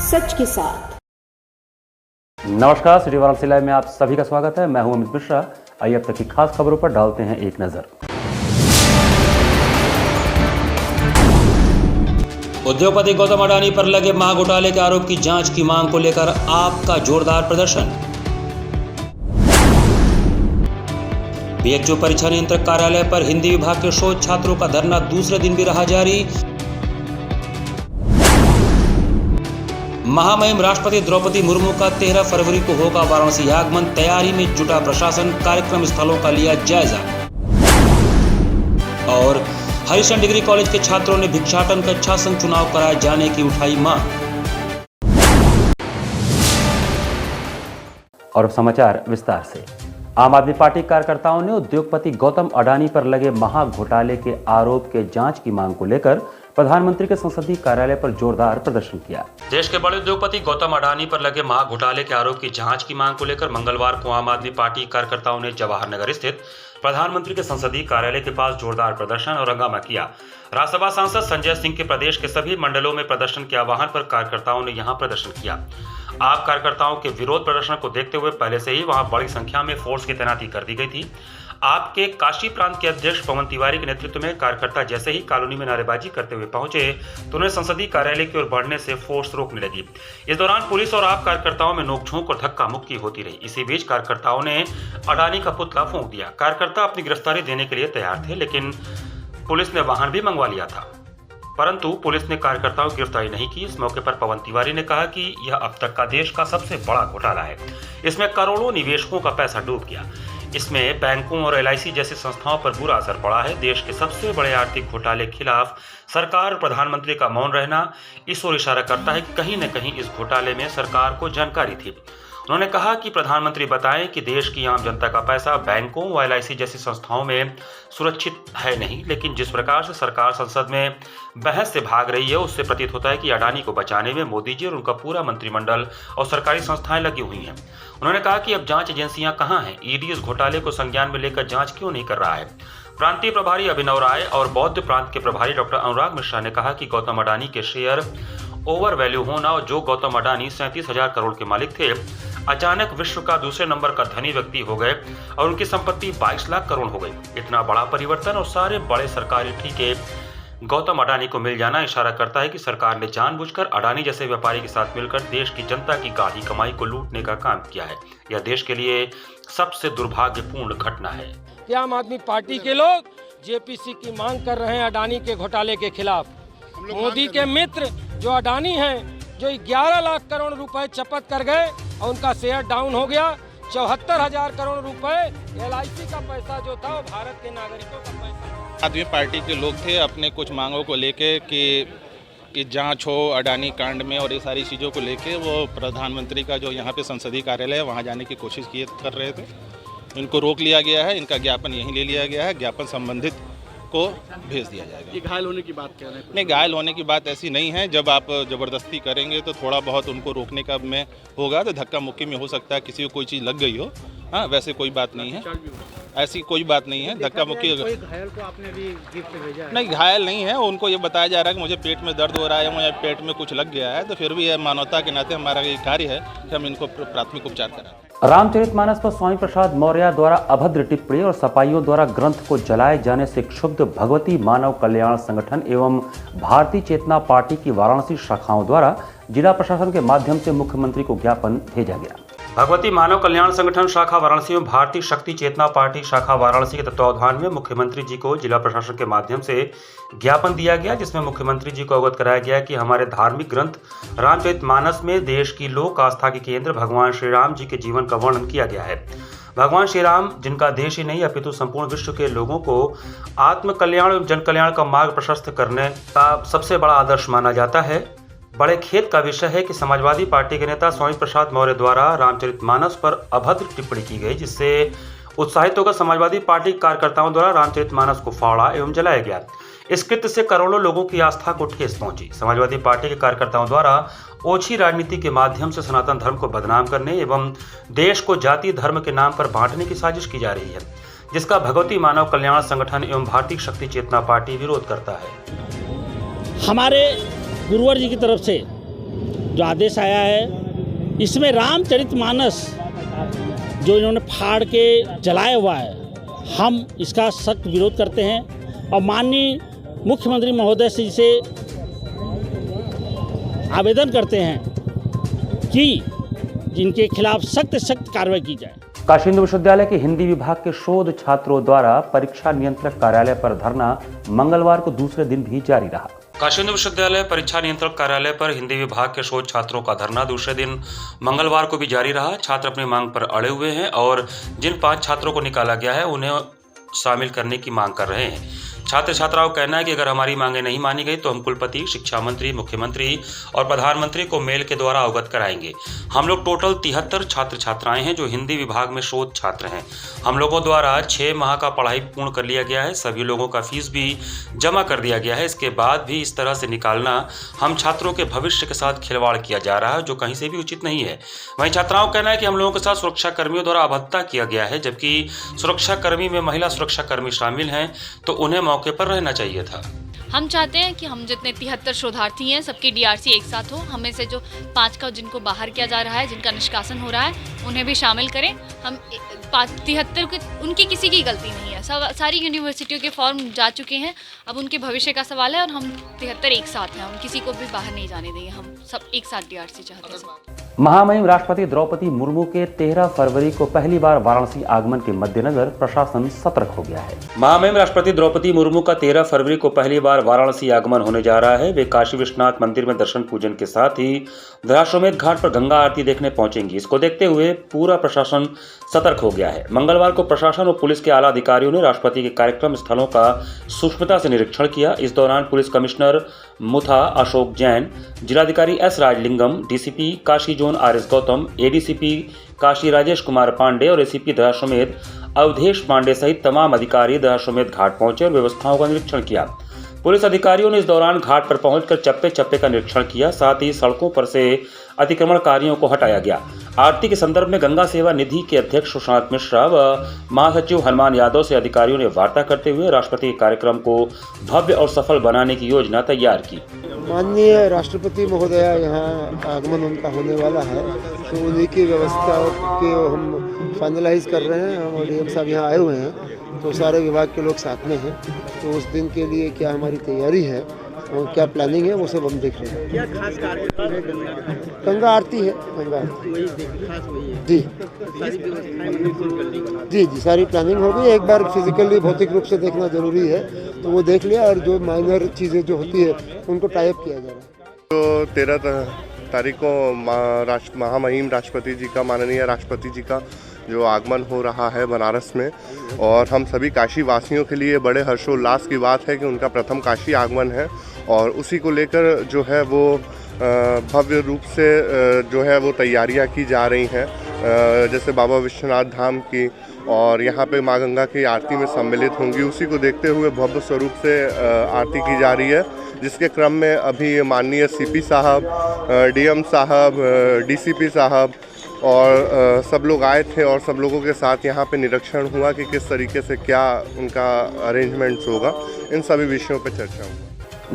सच के साथ। नमस्कार, सिटी वाराणसी लाइव में आप सभी का स्वागत है। मैं हूं अमित मिश्रा। आइए अब तक की खास खबरों पर डालते हैं एक नजर। उद्योगपति गौतम अडानी पर लगे महाघोटाले के आरोप की जांच की मांग को लेकर आपका जोरदार प्रदर्शन। बीएचयू परीक्षा नियंत्रक कार्यालय पर हिंदी विभाग के शोध छात्रों का धरना दूसरे दिन भी रहा जारी। महामहिम राष्ट्रपति द्रौपदी मुर्मू का 13 फरवरी को होगा वाराणसी आगमन, तैयारी में जुटा प्रशासन, कार्यक्रम स्थलों का लिया जायजा। और हरिशचंद्र डिग्री कॉलेज के छात्रों ने भिक्षाटन कर शासन चुनाव कराए जाने की उठाई मांग। और अब समाचार विस्तार से। आम आदमी पार्टी कार्यकर्ताओं ने उद्योगपति गौतम अडानी पर लगे महाघोटाले के आरोप के जांच की मांग को लेकर प्रधानमंत्री के संसदीय कार्यालय पर जोरदार प्रदर्शन किया। देश के बड़े उद्योगपति गौतम अडानी पर लगे महाघोटाले के आरोप की जांच की मांग को लेकर मंगलवार को आम आदमी पार्टी कार्यकर्ताओं ने जवाहर नगर स्थित प्रधानमंत्री के संसदीय कार्यालय के पास जोरदार प्रदर्शन और हंगामा किया। राज्यसभा सांसद संजय सिंह के प्रदेश के सभी मंडलों में प्रदर्शन के आह्वान पर कार्यकर्ताओं ने यहां प्रदर्शन किया। आप कार्यकर्ताओं के विरोध प्रदर्शन को देखते हुए पहले से ही वहां बड़ी संख्या में फोर्स की तैनाती कर दी गई थी। आपके काशी प्रांत के अध्यक्ष पवन तिवारी के नेतृत्व में कार्यकर्ता जैसे ही कॉलोनी में नारेबाजी करते हुए पहुंचे तो उन्हें संसदीय कार्यालय की ओर बढ़ने से फोर्स रोकने लगी। इस दौरान पुलिस और आप कार्यकर्ताओं में नोकझोंक और धक्का मुक्की होती रही। इसी बीच कार्यकर्ताओं ने अडानी का पुतला फूंक दिया। कार्यकर्ता अपनी गिरफ्तारी देने के लिए तैयार थे, लेकिन पुलिस ने वाहन भी मंगवा लिया था, परंतु पुलिस ने कार्यकर्ताओं की गिरफ्तारी नहीं की। इस मौके पर पवन तिवारी ने कहा कि यह अब तक का देश का सबसे बड़ा घोटाला है। इसमें करोड़ों निवेशकों का पैसा डूब गया। इसमें बैंकों और एलआईसी जैसी संस्थाओं पर बुरा असर पड़ा है। देश के सबसे बड़े आर्थिक घोटाले के खिलाफ सरकार और प्रधानमंत्री का मौन रहना इस ओर इशारा करता है कि कहीं न कहीं इस घोटाले में सरकार को जानकारी थी। उन्होंने कहा कि प्रधानमंत्री बताएं कि देश की आम जनता का पैसा बैंकों व एलआईसी जैसी संस्थाओं में सुरक्षित है नहीं, लेकिन जिस प्रकार से सरकार संसद में बहस से भाग रही है उससे प्रतीत होता है कि अडानी को बचाने में मोदी जी और उनका पूरा मंत्रिमंडल और सरकारी संस्थाएं लगी हुई हैं। उन्होंने कहा कि अब जांच एजेंसियां कहां हैं? ईडी इस घोटाले को संज्ञान में लेकर जांच क्यों नहीं कर रहा है? प्रांतीय प्रभारी अभिनव राय और बौद्ध प्रांत के प्रभारी डॉक्टर अनुराग मिश्रा ने कहा कि गौतम अडानी के शेयर ओवर वैल्यू होना और जो गौतम अडानी 37,000 करोड़ के मालिक थे अचानक विश्व का दूसरे नंबर का धनी व्यक्ति हो गए और उनकी संपत्ति 22 लाख करोड़ हो गई। इतना बड़ा परिवर्तन और सारे बड़े सरकारी ठीके गौतम अडानी को मिल जाना इशारा करता है कि सरकार ने जानबूझकर अडानी जैसे व्यापारी के साथ मिलकर देश की जनता की गाढ़ी कमाई को लूटने का काम किया है। यह देश के लिए सबसे दुर्भाग्यपूर्ण घटना है। आम आदमी पार्टी के लोग जेपीसी की मांग कर रहे हैं अडानी के घोटाले के खिलाफ। मोदी के मित्र जो अडानी हैं, जो 11 लाख करोड़ रुपए चपत कर गए और उनका शेयर डाउन हो गया। 74,000 करोड़ रुपए एलआईसी का पैसा जो था वो भारत के नागरिकों का पैसा। आदमी पार्टी के लोग थे अपने कुछ मांगों को लेके कि जांच हो अडानी कांड में और ये सारी चीज़ों को लेके वो प्रधानमंत्री का जो यहाँ पे संसदीय कार्यालय है वहाँ जाने की कोशिश कर रहे थे। इनको रोक लिया गया है, इनका ज्ञापन यहीं ले लिया गया है, ज्ञापन संबंधित को भेज दिया जाएगा। ये घायल होने की बात कह रहे हैं? नहीं, घायल होने की बात ऐसी नहीं है। जब आप ज़बरदस्ती करेंगे तो थोड़ा बहुत उनको रोकने का में होगा, तो धक्का मुक्की में हो सकता है किसी को कोई चीज़ लग गई हो। हाँ, वैसे कोई बात नहीं है, ऐसी कोई बात नहीं है। धक्का मुक्की घायल को आपने भी गिफ्ट भेजा है? नहीं, घायल नहीं है। उनको ये बताया जा रहा है कि मुझे पेट में दर्द हो रहा है, मुझे पेट में कुछ लग गया है, तो फिर भी मानवता के नाते हमारा ये कार्य है कि हम इनको प्राथमिक उपचार कराएं। रामचरितमानस पर स्वामी प्रसाद मौर्य द्वारा अभद्र टिप्पणी और सपाइयों द्वारा ग्रंथ को जलाए जाने से क्षुब्ध भगवती मानव कल्याण संगठन एवं भारतीय चेतना पार्टी की वाराणसी शाखाओं द्वारा जिला प्रशासन के माध्यम से मुख्यमंत्री को ज्ञापन भेजा गया। भगवती मानव कल्याण संगठन शाखा वाराणसी में भारतीय शक्ति चेतना पार्टी शाखा वाराणसी के तत्वावधान में मुख्यमंत्री जी को जिला प्रशासन के माध्यम से ज्ञापन दिया गया, जिसमें मुख्यमंत्री जी को अवगत कराया गया कि हमारे धार्मिक ग्रंथ रामचरितमानस में देश की लोक आस्था के केंद्र भगवान श्री राम जी के जीवन का वर्णन किया गया है। भगवान श्री राम, जिनका देश ही नहीं अपितु संपूर्ण विश्व के लोगों को आत्म कल्याण एवं जन कल्याण का मार्ग प्रशस्त करने का सबसे बड़ा आदर्श माना जाता है। बड़े खेद का विषय है कि समाजवादी पार्टी के नेता स्वामी प्रसाद मौर्य द्वारा रामचरितमानस पर अभद्र टिप्पणी की गई, जिससे उत्साहित होकर समाजवादी पार्टी कार्यकर्ताओं द्वारा रामचरितमानस को फाड़ा एवं जलाया गया। इस कृत्य से करोड़ों लोगों की आस्था को ठेस पहुंची। समाजवादी पार्टी के कार्यकर्ताओं द्वारा ओछी राजनीति के माध्यम से सनातन धर्म को बदनाम करने एवं देश को जाति धर्म के नाम पर बांटने की साजिश की जा रही है, जिसका भगवती मानव कल्याण संगठन एवं भारतीय शक्ति चेतना पार्टी विरोध करता है। हमारे गुरुवर जी की तरफ से जो आदेश आया है इसमें रामचरितमानस जो इन्होंने फाड़ के जलाया हुआ है, हम इसका सख्त विरोध करते हैं और माननीय मुख्यमंत्री महोदय से आवेदन करते हैं कि जिनके खिलाफ सख्त से सख्त कार्रवाई की जाए। काशी हिंदू विश्वविद्यालय के हिंदी विभाग के शोध छात्रों द्वारा परीक्षा नियंत्रक कार्यालय पर धरना मंगलवार को दूसरे दिन भी जारी रहा। काशी हिंदू विश्वविद्यालय परीक्षा नियंत्रक कार्यालय पर हिंदी विभाग के शोध छात्रों का धरना दूसरे दिन मंगलवार को भी जारी रहा। छात्र अपनी मांग पर अड़े हुए हैं और जिन 5 छात्रों को निकाला गया है उन्हें शामिल करने की मांग कर रहे हैं। छात्र छात्राओं का कहना है कि अगर हमारी मांगें नहीं मानी गई तो हम कुलपति, शिक्षा मंत्री, मुख्यमंत्री और प्रधानमंत्री को मेल के द्वारा अवगत कराएंगे। हम लोग टोटल 73 छात्र छात्राएं हैं जो हिंदी विभाग में शोध छात्र हैं। हम लोगों द्वारा 6 माह का पढ़ाई पूर्ण कर लिया गया है। सभी लोगों का फीस भी जमा कर दिया गया है। इसके बाद भी इस तरह से निकालना हम छात्रों के भविष्य के साथ खिलवाड़ किया जा रहा है जो कहीं से भी उचित नहीं है। वहीं छात्राओं का कहना है कि हम लोगों के साथ सुरक्षा कर्मियों द्वारा अभद्रता किया गया है, जबकि सुरक्षा कर्मी में महिला सुरक्षा कर्मी शामिल हैं तो उन्हें मौके पर रहना चाहिए था। हम चाहते हैं कि हम जितने 73 शोधार्थी हैं सबकी डीआरसी एक साथ हो। हमें से जो 5 का जिनको बाहर किया जा रहा है, जिनका निष्कासन हो रहा है, उन्हें भी शामिल करें। हम 73 के उनकी किसी की गलती नहीं है। सारी यूनिवर्सिटियों के फॉर्म जा चुके हैं। अब उनके भविष्य का सवाल है और हम 73 एक साथ हैं। हम किसी को भी बाहर नहीं जाने देंगे। हम सब एक साथ डीआरसी चाहते हैं। महामहिम राष्ट्रपति द्रौपदी मुर्मू के 13 फरवरी को पहली बार वाराणसी आगमन के मद्देनजर प्रशासन सतर्क हो गया है। महामहिम राष्ट्रपति द्रौपदी मुर्मू का 13 फरवरी को पहली बार वाराणसी आगमन होने जा रहा है। वे काशी विश्वनाथ मंदिर में दर्शन पूजन के साथ ही दशाश्वमेध घाट पर गंगा आरती देखने पहुंचेंगी। इसको देखते हुए पूरा प्रशासन सतर्क हो गया है। मंगलवार को प्रशासन और पुलिस के आला अधिकारियों ने राष्ट्रपति के कार्यक्रम स्थलों का सूक्ष्मता से निरीक्षण किया। इस दौरान पुलिस कमिश्नर मुथा अशोक जैन, जिलाधिकारी S Rajalingam, DCP Kashi zone RS. Gautam, ADCP Kashi Rajesh Kumar Pandey और एसीपी दशाश्वमेध अवधेश पांडे सहित तमाम अधिकारी दशाश्वमेध घाट पहुंचे और व्यवस्थाओं का निरीक्षण किया। पुलिस अधिकारियों ने इस दौरान घाट पर पहुंचकर चप्पे चप्पे का निरीक्षण किया। साथ ही सड़कों पर से अतिक्रमणकारियों को हटाया गया। आरती के संदर्भ में गंगा सेवा निधि के अध्यक्ष सुशांत मिश्रा व महासचिव हनुमान यादव से अधिकारियों ने वार्ता करते हुए राष्ट्रपति के कार्यक्रम को भव्य और सफल बनाने की योजना तैयार की। माननीय राष्ट्रपति महोदया यहाँ आगमन उनका होने वाला है, तो उन्हीं की व्यवस्था के हम फाइनलाइज कर रहे हैं। और डीएम साहब यहाँ आए हुए हैं तो सारे विभाग के लोग साथ में हैं। तो उस दिन के लिए क्या हमारी तैयारी है और क्या प्लानिंग है वो सब हम देख रहे हैं। क्या खास कार्यक्रम है? गंगा आरती है। गंगा आरती जी सारी व्यवस्थाएं बिल्कुल कर ली। जी सारी प्लानिंग हो गई। एक बार फिजिकली भौतिक रूप से देखना जरूरी है तो वो देख लिया और जो माइनर चीज़ें जो होती है उनको टाई अप किया जा रहा है। तो 13 तारीख को महामहिम राष्ट्रपति जी का, माननीय राष्ट्रपति जी का जो आगमन हो रहा है बनारस में, और हम सभी काशी वासियों के लिए बड़े हर्षोल्लास की बात है कि उनका प्रथम काशी आगमन है और उसी को लेकर जो है वो भव्य रूप से जो है वो तैयारियां की जा रही हैं। जैसे बाबा विश्वनाथ धाम की और यहाँ पे माँ गंगा की आरती में सम्मिलित होंगी, उसी को देखते हुए भव्य स्वरूप से आरती की जा रही है, जिसके क्रम में अभी माननीय सीपी साहब, डीएम साहब, डीसीपी साहब और सब लोग आए थे और सब लोगों के साथ यहाँ पे निरीक्षण हुआ कि किस तरीके से क्या उनका अरेंजमेंट्स होगा। इन सभी विषयों पर चर्चा हुई।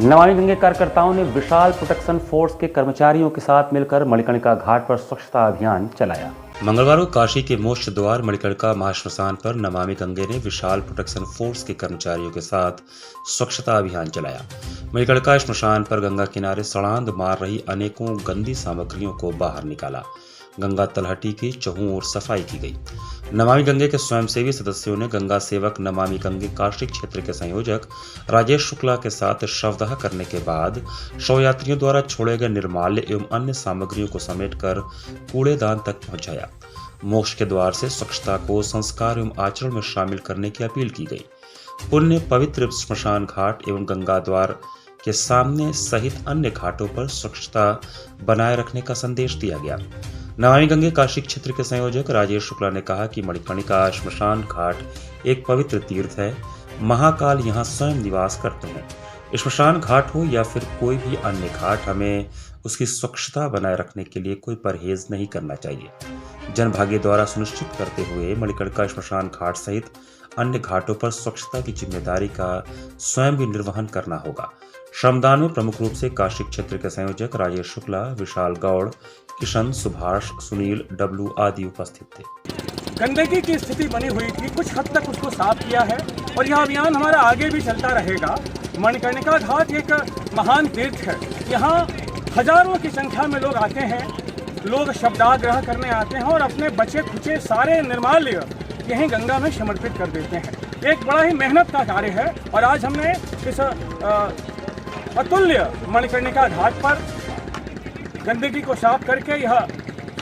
नमामि गंगे कार्यकर्ताओं ने विशाल प्रोटेक्शन फोर्स के कर्मचारियों के साथ मिलकर मणिकर्णिका घाट पर स्वच्छता अभियान चलाया। मंगलवार को काशी के मोक्ष द्वार मणिकर्णिका महाश्मशान पर नमामि गंगे ने विशाल प्रोटेक्शन फोर्स के कर्मचारियों के साथ स्वच्छता अभियान चलाया। मणिकर्णिका श्मशान पर गंगा किनारे सड़ांध मार रही अनेकों गंदी सामग्रियों को बाहर निकाला। गंगा तलहटी की चहुं ओर सफाई की गई। नमामि गंगे के स्वयंसेवी सदस्यों ने गंगा सेवक नमामि गंगे काशी क्षेत्र के संयोजक राजेश शुक्ला के साथ शवदाह करने के बाद शव यात्रियों द्वारा छोड़े गए निर्माल्य एवं अन्य सामग्रियों को समेटकर कूड़ेदान तक पहुंचाया। मोक्ष के द्वार से स्वच्छता को संस्कार एवं आचरण में शामिल करने की अपील की गई। पुण्य पवित्र श्मशान घाट एवं गंगा द्वार के सामने सहित अन्य घाटों पर स्वच्छता बनाए रखने का संदेश दिया गया। नमामि गंगे काशी क्षेत्र के संयोजक राजेश शुक्ला ने कहा कि मणिकर्णिका श्मशान घाट एक पवित्र तीर्थ है। महाकाल यहाँ स्वयं निवास करते हैं। श्मशान घाट हो या फिर कोई भी अन्य घाट, हमें उसकी स्वच्छता बनाए रखने के लिए कोई परहेज नहीं करना चाहिए। जनभाग्य द्वारा सुनिश्चित करते हुए मणिकर्णिका श्मशान घाट सहित अन्य घाटों पर स्वच्छता की जिम्मेदारी का स्वयं भी निर्वहन करना होगा। श्रमदान में प्रमुख रूप से काशी क्षेत्र के संयोजक राजेश शुक्ला, विशाल गौड़, किशन, सुभाष, सुनील, डब्लू आदि उपस्थित थे। गंदगी की स्थिति बनी हुई थी, कुछ हद तक उसको साफ किया है और यह अभियान हमारा आगे भी चलता रहेगा। मणिकर्णिका घाट एक महान तीर्थ है, यहाँ हजारों की संख्या में लोग आते हैं, लोग शब्दाग्रह करने आते हैं और अपने बचे खुचे सारे निर्माल्य यहीं गंगा में समर्पित कर देते हैं। एक बड़ा ही मेहनत का कार्य है और आज हमने इस अतुल्य मणिकर्णिका घाट पर गंदगी को साफ करके यह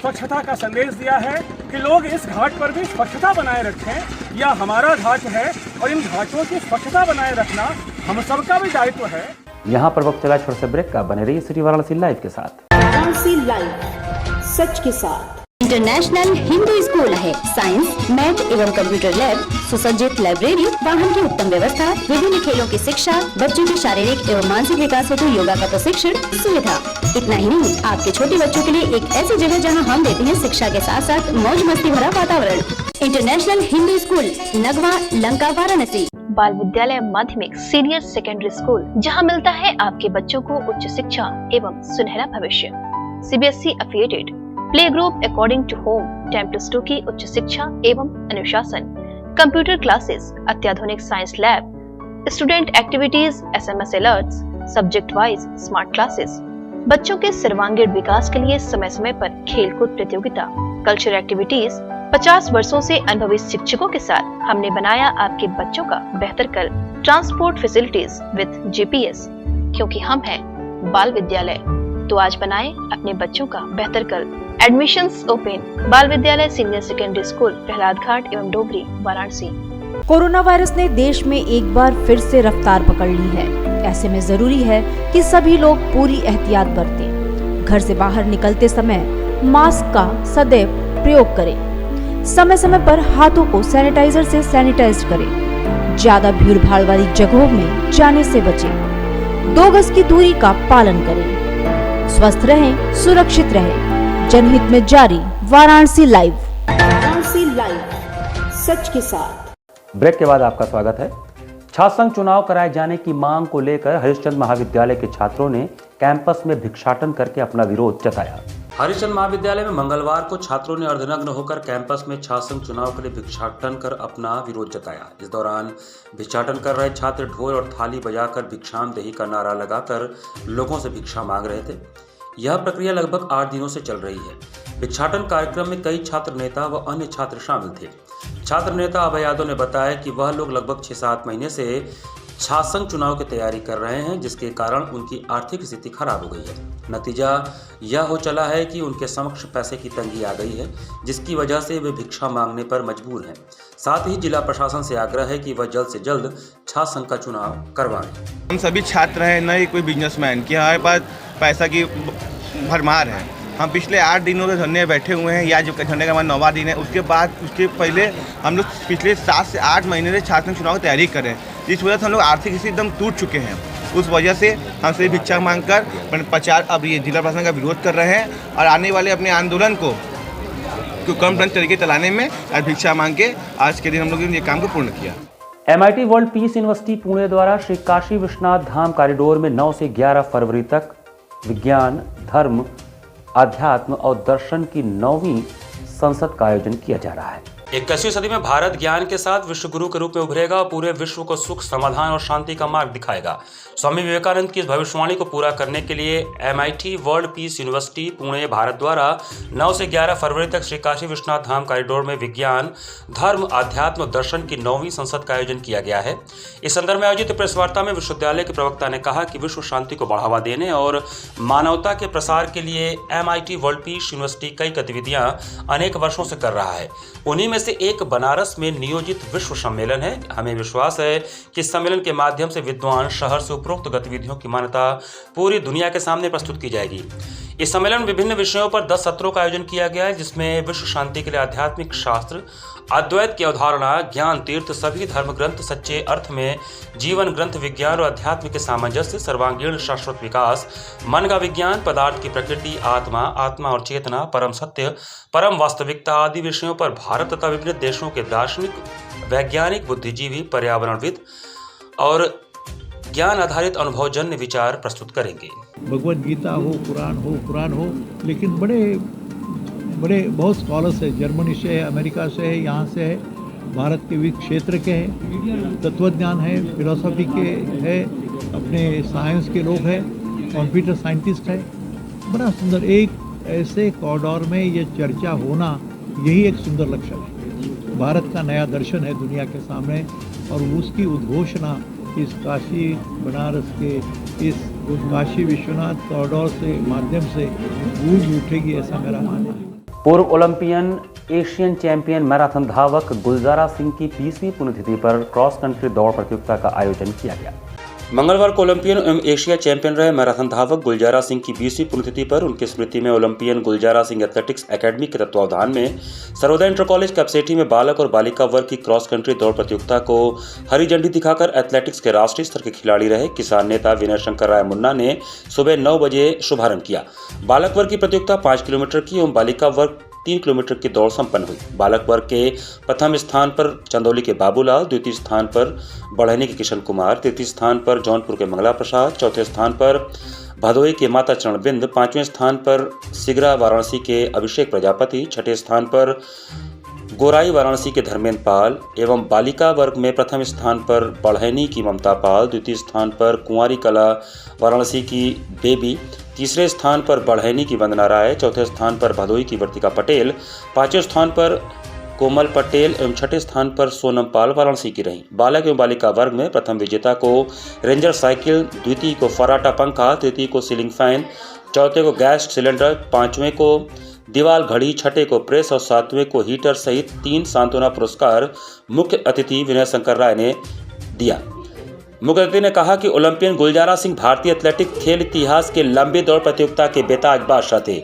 स्वच्छता का संदेश दिया है कि लोग इस घाट पर भी स्वच्छता बनाए रखें। यह हमारा घाट है और इन घाटों की स्वच्छता बनाए रखना हम सबका भी दायित्व है। यहाँ पर वक्त चला छोटे से ब्रेक का, बने रहिए सिटी वाराणसी लाइव के साथ। वाराणसी लाइव, सच के साथ। इंटरनेशनल हिंदू स्कूल है। साइंस, मैथ एवं कंप्यूटर लैब, सुसज्जित लाइब्रेरी, वाहन की उत्तम व्यवस्था, विभिन्न खेलों की शिक्षा, बच्चों के शारीरिक एवं मानसिक विकास हेतु योगा का प्रशिक्षण सुविधा। इतना ही नहीं, आपके छोटे बच्चों के लिए एक ऐसी जगह जहां हम देते हैं शिक्षा के साथ साथ मौज मस्ती भरा वातावरण। International Hindu school, Nagwa, Lanka, Varanasi. बाल विद्यालय माध्यमिक सीनियर सेकेंडरी स्कूल, जहां मिलता है आपके बच्चों को उच्च शिक्षा एवं सुनहरा भविष्य। CBSE affiliated play group according to home, 10+2 की उच्च शिक्षा एवं अनुशासन, कंप्यूटर क्लासेस, अत्याधुनिक science lab, student activities, SMS alerts, subject wise smart classes. बच्चों के सर्वांगीण विकास के लिए समय समय पर खेलकूद प्रतियोगिता, कल्चरल एक्टिविटीज। 50 वर्षों से अनुभवी शिक्षकों के साथ हमने बनाया आपके बच्चों का बेहतर कल। ट्रांसपोर्ट फैसिलिटीज विद GPS, क्योंकि हम हैं बाल विद्यालय, तो आज बनाएं अपने बच्चों का बेहतर कल। Admissions open. बाल विद्यालय सीनियर सेकेंडरी स्कूल, प्रहलाद घाट एवं डोगरी, वाराणसी। कोरोना वायरस ने देश में एक बार फिर से रफ्तार पकड़ ली है। ऐसे में जरूरी है कि सभी लोग पूरी एहतियात बरतें। घर से बाहर निकलते समय मास्क का सदैव प्रयोग करें। समय समय पर हाथों को सैनिटाइजर से सैनिटाइज करें। ज्यादा भीड़ भाड़ वाली जगहों में जाने से बचें। 2 गज की दूरी का पालन करें। स्वस्थ रहें, सुरक्षित रहें। जनहित में जारी वाराणसी लाइव। वाराणसी लाइव, सच के साथ। ब्रेक के बाद आपका स्वागत है। छात्र संघ चुनाव कराए जाने की मांग को लेकर हरिश्चंद्र महाविद्यालय के छात्रों ने कैंपस में भिक्षाटन करके अपना विरोध जताया। हरिश्चंद्र महाविद्यालय में मंगलवार को छात्रों ने अर्धनग्न होकर कैंपस में छात्र संघ चुनाव के लिए भिक्षाटन कर अपना विरोध जताया। इस दौरान भिक्षाटन कर रहे छात्र ढोल और थाली बजाकर भिक्षामदेही का नारा लगाकर लोगों से भिक्षा मांग रहे थे। यह प्रक्रिया लगभग 8 दिनों से चल रही है। भिक्षाटन कार्यक्रम में कई छात्र नेता व अन्य छात्र शामिल थे। छात्र नेता अभय यादव ने बताया कि वह लोग लगभग 6-7 महीने से छात्र संघ चुनाव की तैयारी कर रहे हैं, जिसके कारण उनकी आर्थिक स्थिति खराब हो गई है। नतीजा यह हो चला है कि उनके समक्ष पैसे की तंगी आ गई है, जिसकी वजह से वे भिक्षा मांगने पर मजबूर हैं। साथ ही जिला प्रशासन से आग्रह है कि वह जल्द से जल्द छात्र संघ का चुनाव करवाएं। हम सभी छात्र हैं, न ही कोई बिजनेसमैन कि हमारे पास पैसा की भरमार है। हम पिछले 8 दिनों से धरने बैठे हुए हैं, या जो धरने का हमारा 9वां दिन है। उसके पहले हम लोग पिछले 7 से 8 महीने से छात्र चुनाव की तैयारी कर रहे हैं, जिस वजह से हम लोग आर्थिक स्थिति एकदम टूट चुके हैं। उस वजह से हम सभी भिक्षा मांगकर प्रचार अब ये जिला प्रशासन का विरोध कर रहे हैं और आने वाले अपने आंदोलन को कम तरीके चलाने में आज भिक्षा मांग के आज के दिन हम लोगों ने ये काम को पूर्ण किया। MIT world peace university Pune द्वारा श्री काशी विश्वनाथ धाम कॉरिडोर में 9 से 11 फरवरी तक विज्ञान, धर्म, अध्यात्म और दर्शन की 9वीं संसद का आयोजन किया जा रहा है। 21वीं सदी में भारत ज्ञान के साथ विश्व गुरु के रूप में उभरेगा और पूरे विश्व को सुख, समाधान और शांति का मार्ग दिखाएगा। स्वामी विवेकानंद की इस भविष्यवाणी को पूरा करने के लिए MIT world peace university Pune Bharat द्वारा 9 से 11 फरवरी तक श्री काशी विश्वनाथ धाम कॉरिडोर में विज्ञान, धर्म, अध्यात्म और दर्शन की 9वीं संसद का आयोजन किया गया है। इस संदर्भ में आयोजित प्रेस वार्ता में विश्वविद्यालय के प्रवक्ता ने कहा कि विश्व शांति को बढ़ावा देने और मानवता के प्रसार के लिए MIT वर्ल्ड पीस यूनिवर्सिटी कई गतिविधियां अनेक वर्षों से कर रहा है। उन्हीं में से एक बनारस में नियोजित विश्व सम्मेलन है। हमें विश्वास है कि इस सम्मेलन के माध्यम से विद्वान शहर से उपरोक्त गतिविधियों की मान्यता पूरी दुनिया के सामने प्रस्तुत की जाएगी। इस सम्मेलन में विभिन्न विषयों पर 10 सत्रों का आयोजन किया गया है, जिसमें विश्व शांति के लिए आध्यात्मिक शास्त्र, अद्वैत की अवधारणा, ज्ञान तीर्थ, सभी धर्म ग्रंथ सच्चे अर्थ में, जीवन ग्रंथ, विज्ञान और अध्यात्म के सामंजस्य, सर्वांगीण शाश्वत विकास, मन का विज्ञान, पदार्थ की प्रकृति, आत्मा, आत्मा और चेतना, परम सत्य, परम वास्तविकता आदि विषयों पर भारत तथा विभिन्न देशों के दार्शनिक, वैज्ञानिक, बुद्धिजीवी, पर्यावरणविद और ज्ञान आधारित अनुभवजन्य विचार प्रस्तुत करेंगे। भगवत गीता हो, कुरान हो, लेकिन बड़े बहुत स्कॉलर्स है, जर्मनी से है, अमेरिका से है, यहाँ से है, भारत के विविध क्षेत्र के हैं, तत्वज्ञान है, फिलोसफी के है, अपने साइंस के लोग हैं, कंप्यूटर साइंटिस्ट है। बड़ा सुंदर एक ऐसे कॉरिडोर में ये चर्चा होना, यही एक सुंदर लक्षण है। भारत का नया दर्शन है दुनिया के सामने और उसकी उद्घोषणा इस काशी बनारस के इस काशी विश्वनाथ कॉरिडोर से माध्यम से गूंज उठेगी, ऐसा मेरा मानना है। पूर्व ओलंपियन एशियन चैंपियन मैराथन धावक गुलजारा सिंह की 20वीं पुण्यतिथि पर क्रॉस कंट्री दौड़ प्रतियोगिता का आयोजन किया गया। मंगलवार को ओलंपियन एवं एशिया चैंपियन रहे मैराथन धावक गुलजारा सिंह की 20वीं पुण्यतिथि पर उनकी स्मृति में Olympian Gulzara Singh athletics academy के तत्वावधान में सर्वोदय इंटर कॉलेज कैप्सेटी में बालक और बालिका वर्ग की क्रॉस कंट्री दौड़ प्रतियोगिता को हरी झंडी दिखाकर एथलेटिक्स के राष्ट्रीय स्तर के खिलाड़ी रहे किसान नेता विनय शंकर राय मुन्ना ने सुबह 9 बजे शुभारंभ किया। बालक वर्ग की प्रतियोगिता 5 किलोमीटर की एवं बालिका वर्ग 3 किलोमीटर की दौड़ संपन्न हुई। बालक वर्ग के प्रथम स्थान पर चंदौली के बाबूलाल, द्वितीय स्थान पर बढ़ैनी के किशन कुमार, तृतीय स्थान पर जौनपुर के मंगला प्रसाद, चौथे स्थान पर भदोई के माता चरणबिंद, 5वें स्थान पर सिगरा वाराणसी के अभिषेक प्रजापति, 6ठे स्थान पर गोराई वाराणसी के धर्मेंद्र पाल एवं बालिका वर्ग में प्रथम स्थान पर बढ़ैनी की ममता पाल, द्वितीय स्थान पर कुंवारी कला वाराणसी की बेबी, तीसरे स्थान पर बढ़ैनी की वंदना राय, चौथे स्थान पर भदोई की वर्तिका पटेल, 5वें स्थान पर कोमल पटेल एवं 6ठे स्थान पर सोनम पाल वाराणसी की रहीं। बालक एवं बालिका वर्ग में प्रथम विजेता को रेंजर साइकिल, द्वितीय को फराटा पंखा, तृतीय को सीलिंग फैन, चौथे को गैस सिलेंडर, 5वें को दीवाल घड़ी, 6ठे को प्रेस और 7वें को हीटर सहित 3 सांत्वना पुरस्कार मुख्य अतिथि विनय शंकर राय ने दिया। मुख्य अतिथि ने कहा कि ओलंपियन गुलजारा सिंह भारतीय एथलेटिक खेल इतिहास के लंबी दौड़ प्रतियोगिता के बेताज बादशाह थे।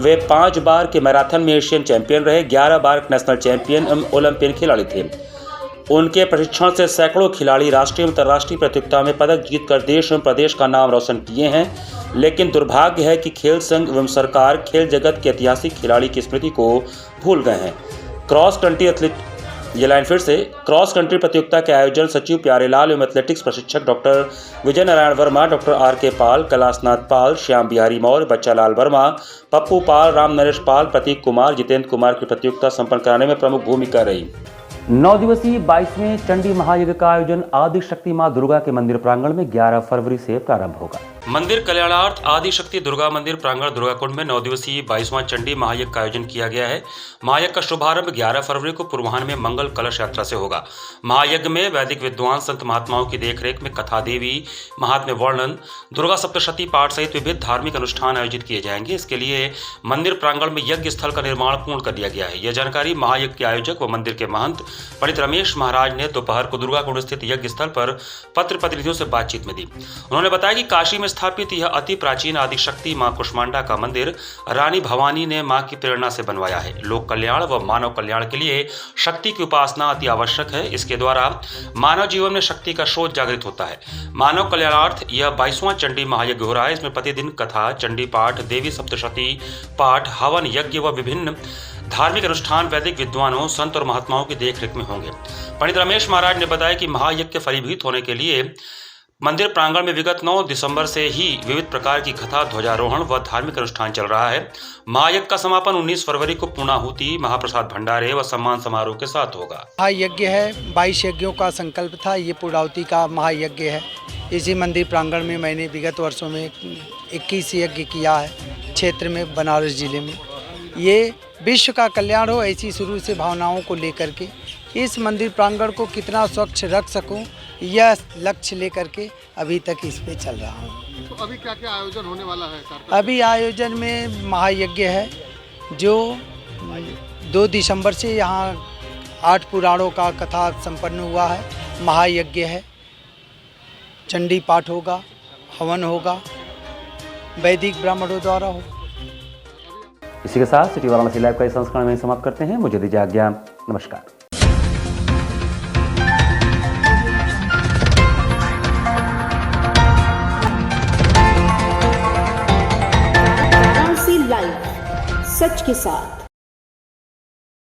वे 5 बार के मैराथन में एशियन चैंपियन रहे, 11 बार नेशनल चैंपियन एवं ओलंपियन खिलाड़ी थे। उनके प्रशिक्षण से सैकड़ों खिलाड़ी राष्ट्रीय एवं अंतर्राष्ट्रीय प्रतियोगिता में पदक जीतकर देश एवं प्रदेश का नाम रोशन किए हैं। लेकिन दुर्भाग्य है कि खेल संघ एवं सरकार खेल जगत के ऐतिहासिक खिलाड़ी की स्मृति को भूल गए हैं। क्रॉस कंट्री प्रतियोगिता के आयोजन सचिव प्यारेलाल एवं एथलेटिक्स प्रशिक्षक doctor Vijay Narayan Verma, doctor R K. पाल, कैलाशनाथ पाल, श्याम बिहारी मौर्य, बच्चालाल वर्मा, पप्पू पाल, राम नरेश पाल, प्रतीक कुमार, जितेंद्र कुमार की प्रतियोगिता संपन्न कराने में प्रमुख भूमिका रही। 9 दिवसीय 22वें चंडी महायज्ञ का आयोजन आदि शक्ति मां दुर्गा के मंदिर प्रांगण में 11 फरवरी से प्रारंभ होगा। मंदिर कल्याणार्थ आदि शक्ति दुर्गा मंदिर प्रांगण दुर्गाकुंड में 9 दिवसीय 22वां चंडी महायज्ञ का आयोजन किया गया है। महायज्ञ का शुभारंभ 11 फरवरी को पूर्वाह्न में मंगल कलश यात्रा से होगा। महायज्ञ में वैदिक विद्वान संत महात्माओं की देखरेख में कथा देवी महात्म्य वर्णन, दुर्गा सप्तशती पाठ सहित विविध धार्मिक अनुष्ठान आयोजित किए जाएंगे। इसके लिए मंदिर प्रांगण में यज्ञ स्थल का निर्माण पूर्ण कर दिया गया है। यह जानकारी महायज्ञ के आयोजक व मंदिर के महंत पंडित रमेश महाराज ने दोपहर को दुर्गाकुंड स्थित यज्ञ स्थल पर पत्र प्रतिनिधियों से बातचीत में दी। उन्होंने बताया कि काशी में स्थापित यह अति प्राचीन आदिशक्ति मां कुष्मांडा का मंदिर रानी भवानी ने मां की प्रेरणा से बनवाया है। लोक कल्याण व मानव कल्याण के लिए शक्ति की उपासना अति आवश्यक है। इसके द्वारा मानव जीवन में शक्ति का स्रोत जागृत होता है। मानव कल्याणार्थ यह 22वां चंडी महायज्ञ हो रहा है। इसमें प्रतिदिन कथा, चंडी पाठ, देवी सप्तशती पाठ, हवन यज्ञ व विभिन्न धार्मिक अनुष्ठान वैदिक विद्वानों, संत और महात्माओं की देखरेख में होंगे। पंडित रमेश महाराज ने बताया कि महायज्ञ के फलीभूत होने के लिए मंदिर प्रांगण में विगत 9 दिसंबर से ही विविध प्रकार की कथा, ध्वजारोहण व धार्मिक अनुष्ठान चल रहा है। महायज्ञ का समापन 19 फरवरी को पूर्णाहुति, महाप्रसाद भंडारे व सम्मान समारोह के साथ होगा। महायज्ञ है, 22 यज्ञों का संकल्प था। ये पूर्णाहुति का महायज्ञ है। इसी मंदिर प्रांगण में मैंने विगत वर्षों में 21 यज्ञ किया है क्षेत्र में, बनारस जिले में। ये विश्व का कल्याण हो, ऐसी शुरू से भावनाओं को लेकर के इस मंदिर प्रांगण को कितना स्वच्छ रख सकूं, यह लक्ष्य लेकर के अभी तक इस पे चल रहा हूं। तो अभी क्या क्या आयोजन होने वाला है? अभी आयोजन में महायज्ञ है, जो 2 दिसंबर से यहाँ 8 पुराणों का कथा संपन्न हुआ है। महायज्ञ है, चंडी पाठ होगा, हवन होगा, वैदिक ब्राह्मणों द्वारा हो। इसी के साथ सिटी वाराणसी लाइव का इस संस्करण में समाप्त करते हैं। मुझे दीजिए आज्ञा। नमस्कार। वाराणसी लाइव, सच के साथ।